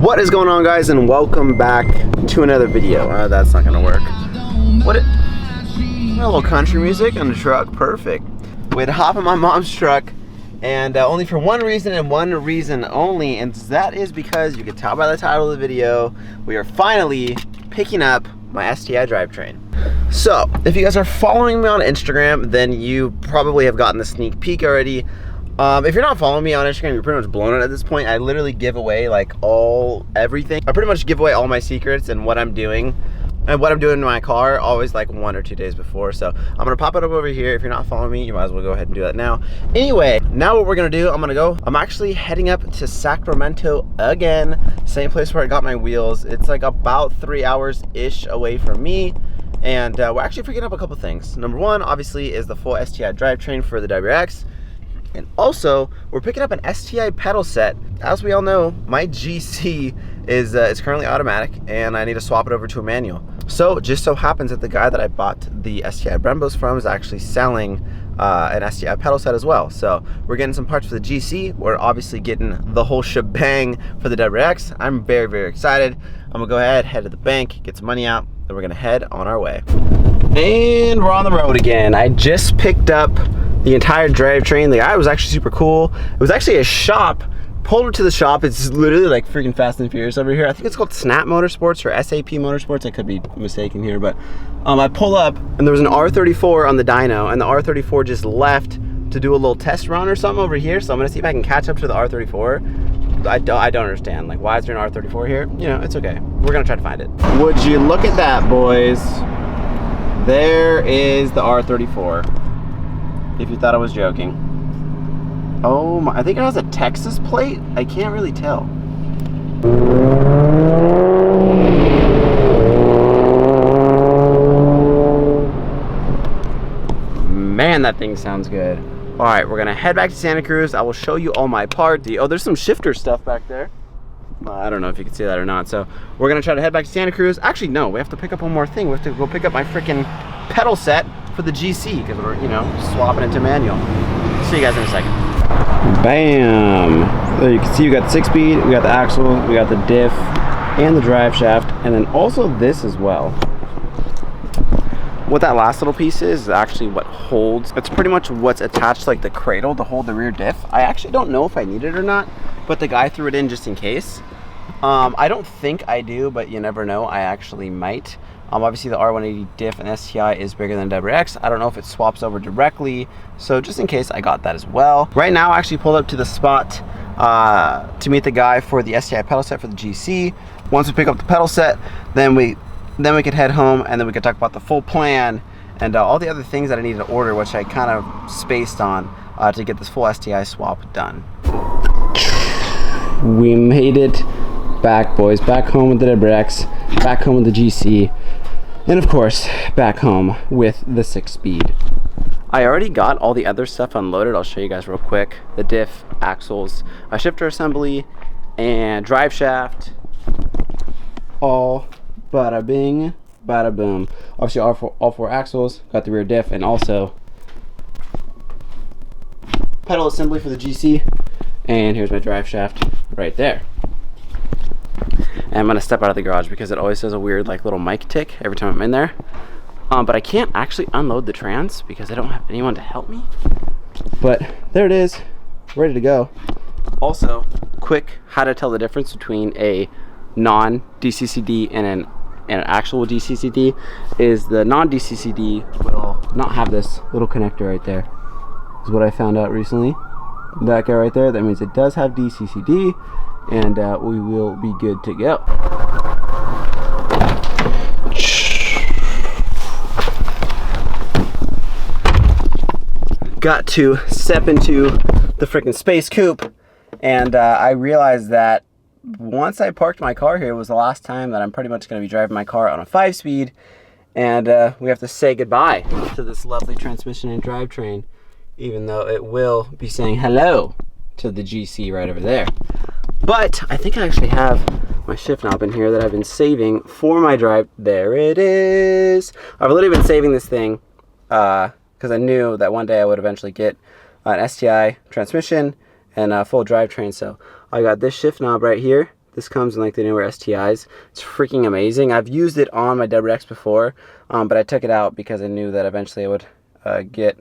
What is going on, guys, and welcome back to another video. That's not gonna work. A little country music on the truck, perfect. We had to hop in my mom's truck, and only for one reason and one reason only, and that is because you can tell by the title of the video, we are finally picking up my STI drivetrain. So, if you guys are following me on Instagram, then you probably have gotten the sneak peek already. If you're not following me on Instagram, you're pretty much blown it at this point. I literally give away like everything. I pretty much give away all my secrets and what I'm doing in my car always like 1 or 2 days before. So I'm gonna pop it up over here. If you're not following me, you might as well go ahead and do that now. Anyway, now what we're gonna do, I'm actually heading up to Sacramento again, same place where I got my wheels. It's like about 3 hours ish away from me. And we're actually picking up a couple things. Number one, obviously, is the full STI drivetrain for the WRX. And also, we're picking up an STI pedal set. As we all know, my GC is currently automatic, and I need to swap it over to a manual. So, just so happens that the guy that I bought the STI Brembos from is actually selling an STI pedal set as well. So, we're getting some parts for the GC. We're obviously getting the whole shebang for the WRX. I'm very, very excited. I'm gonna go ahead, head to the bank, get some money out, and we're gonna head on our way. And we're on the road again. I just picked up the entire drivetrain. The guy was actually super cool. It was actually a shop. Pulled her to the shop. It's literally like freaking Fast and Furious over here. I think it's called Snap Motorsports or SAP Motorsports. I could be mistaken here, but I pull up and there was an R34 on the dyno, and the R34 just left to do a little test run or something over here. So I'm gonna see if I can catch up to the R34. I don't understand. Like, why is there an R34 here? You know, it's okay. We're gonna try to find it. Would you look at that, boys? There is the R34. If you thought I was joking. Oh my, I think it has a Texas plate. I can't really tell. Man, that thing sounds good. All right, we're gonna head back to Santa Cruz. I will show you all my parts. Oh, there's some shifter stuff back there. I don't know if you can see that or not. So we're gonna try to head back to Santa Cruz. Actually, no, we have to pick up one more thing. We have to go pick up my freaking pedal set for the GC because we're, you know, swapping it to manual. See you guys in a second. Bam! There you can see we got the 6-speed, we got the axle, we got the diff, and the drive shaft, and then also this as well. What that last little piece is actually what holds. It's pretty much what's attached to like the cradle to hold the rear diff. I actually don't know if I need it or not, but the guy threw it in just in case. I don't think I do, but you never know. I actually might. Obviously the R180 diff and STI is bigger than WRX. I don't know if it swaps over directly, so just in case, I got that as well. Right now I actually pulled up to the spot to meet the guy for the STI pedal set for the GC. Once we pick up the pedal set, then we could head home, and then we could talk about the full plan and all the other things that I needed to order, which I kind of spaced on to get this full STI swap done. We made it back, boys. Back home with the WRX, back home with the GC, and of course, back home with the 6-speed. I already got all the other stuff unloaded. I'll show you guys real quick. The diff, axles, a shifter assembly, and drive shaft. All bada bing, bada boom. Obviously, all four axles, got the rear diff, and also pedal assembly for the GC. And here's my drive shaft right there. And I'm gonna step out of the garage because it always does a weird like little mic tick every time I'm in there. But I can't actually unload the trans because I don't have anyone to help me. But there it is, ready to go. Also, quick how to tell the difference between a non-DCCD and an actual DCCD is the non-DCCD will not have this little connector right there. Is what I found out recently. That guy right there, that means it does have DCCD, and we will be good to go. Got to step into the freaking space coupe, and I realized that once I parked my car here, it was the last time that I'm pretty much going to be driving my car on a 5-speed, and we have to say goodbye to this lovely transmission and drivetrain, even though it will be saying hello to the GC right over there. But I think I actually have my shift knob in here that I've been saving for my drive. There it is. I've literally been saving this thing because I knew that one day I would eventually get an STI transmission and a full drivetrain. So I got this shift knob right here This comes in like the newer STIs. It's freaking amazing. I've used it on my WRX before, but I took it out because I knew that eventually I would get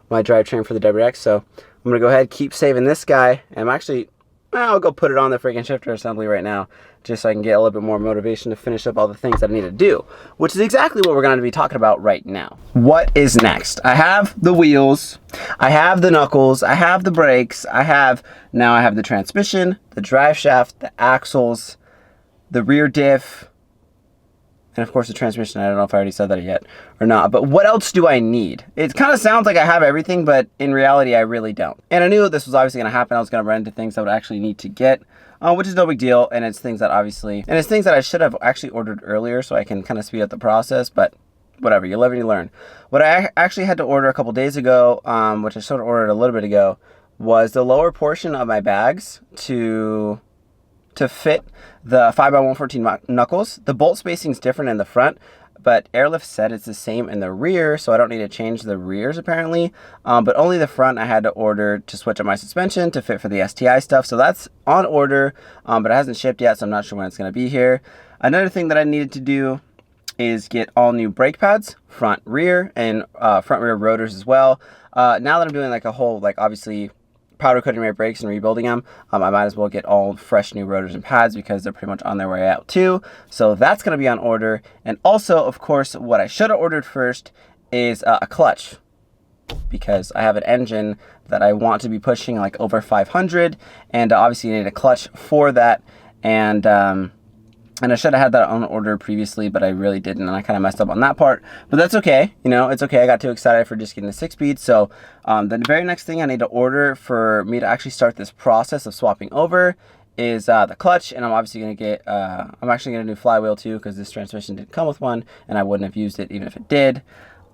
my drivetrain for the WRX. So I'm gonna go ahead, keep saving this guy, and I'm actually, I'll go put it on the freaking shifter assembly right now, just so I can get a little bit more motivation to finish up all the things that I need to do, which is exactly what we're going to be talking about right now. What is next? I have the wheels, I have the knuckles, I have the brakes, now I have the transmission, the drive shaft, the axles, the rear diff, and of course the transmission. I don't know if I already said that yet or not, but what else do I need? It kind of sounds like I have everything, but in reality I really don't. And I knew this was obviously going to happen. I was going to run into things I would actually need to get, which is no big deal, and it's things that I should have actually ordered earlier so I can kind of speed up the process, but whatever, you live and you learn. What I actually had to order a couple days ago, which I sort of ordered a little bit ago, was the lower portion of my bags to fit the 5x114 knuckles. The bolt spacing is different in the front, but Airlift said it's the same in the rear, so I don't need to change the rears apparently. But only the front I had to order to switch up my suspension to fit for the STI stuff. So that's on order, but it hasn't shipped yet, so I'm not sure when it's going to be here. Another thing that I needed to do is get all new brake pads, front, rear, and front rear rotors as well. Now that I'm doing like a whole, like obviously powder coating my brakes and rebuilding them, I might as well get all fresh new rotors and pads because they're pretty much on their way out too. So that's going to be on order. And also, of course, what I should have ordered first is a clutch, because I have an engine that I want to be pushing like over 500, and obviously I need a clutch for that. And I should have had that on order previously, but I really didn't, and I kind of messed up on that part. But that's okay, you know, it's okay. I got too excited for just getting a 6-speed. So the very next thing I need to order for me to actually start this process of swapping over is the clutch. And I'm obviously going to get, I'm actually going to do flywheel too, because this transmission didn't come with one, and I wouldn't have used it even if it did.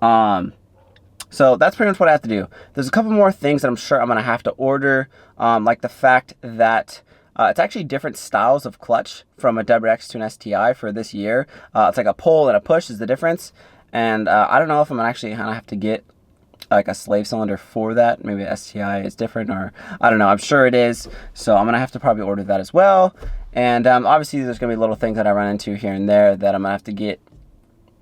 So that's pretty much what I have to do. There's a couple more things that I'm sure I'm going to have to order, like the fact that it's actually different styles of clutch from a WRX to an STI for this year. It's like a pull and a push is the difference. And I don't know if I'm actually going to have to get like a slave cylinder for that. Maybe a STI is different, or I don't know. I'm sure it is. So I'm going to have to probably order that as well. And obviously there's going to be little things that I run into here and there that I'm going to have to get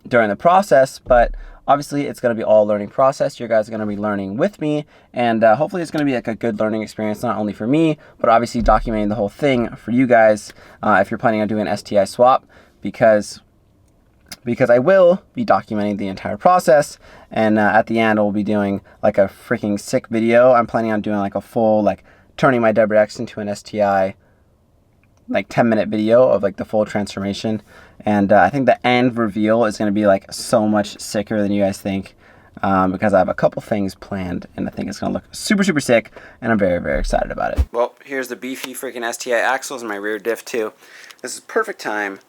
during the process. But obviously it's going to be all learning process. You guys are going to be learning with me, and hopefully it's going to be like a good learning experience, not only for me, but obviously documenting the whole thing for you guys if you're planning on doing an STI swap, because I will be documenting the entire process, and at the end I'll be doing like a freaking sick video. I'm planning on doing like a full, like turning my WRX into an STI, like 10-minute video of like the full transformation. And I think the end reveal is going to be like so much sicker than you guys think, because I have a couple things planned, and I think it's going to look super, super sick, and I'm very, very excited about it. Well, here's the beefy freaking STI axles and my rear diff too. This is perfect time.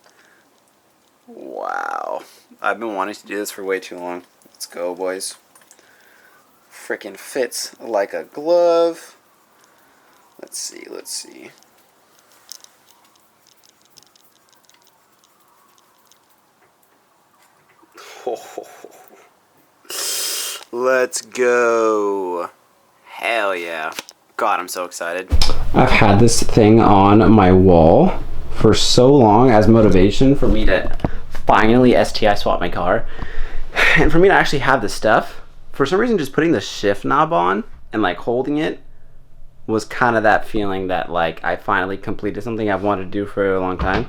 Wow. I've been wanting to do this for way too long. Let's go, boys. Freaking fits like a glove. Let's see, let's see. Let's go. Hell yeah. God, I'm so excited. I've had this thing on my wall for so long as motivation for me to finally STI swap my car. And for me to actually have this stuff, for some reason just putting the shift knob on and like holding it was kind of that feeling that like I finally completed something I've wanted to do for a long time.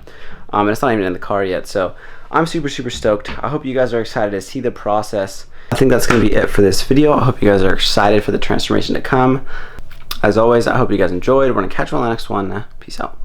And it's not even in the car yet, so I'm super, super stoked. I hope you guys are excited to see the process. I think that's going to be it for this video. I hope you guys are excited for the transformation to come. As always, I hope you guys enjoyed. We're going to catch you on the next one. Peace out.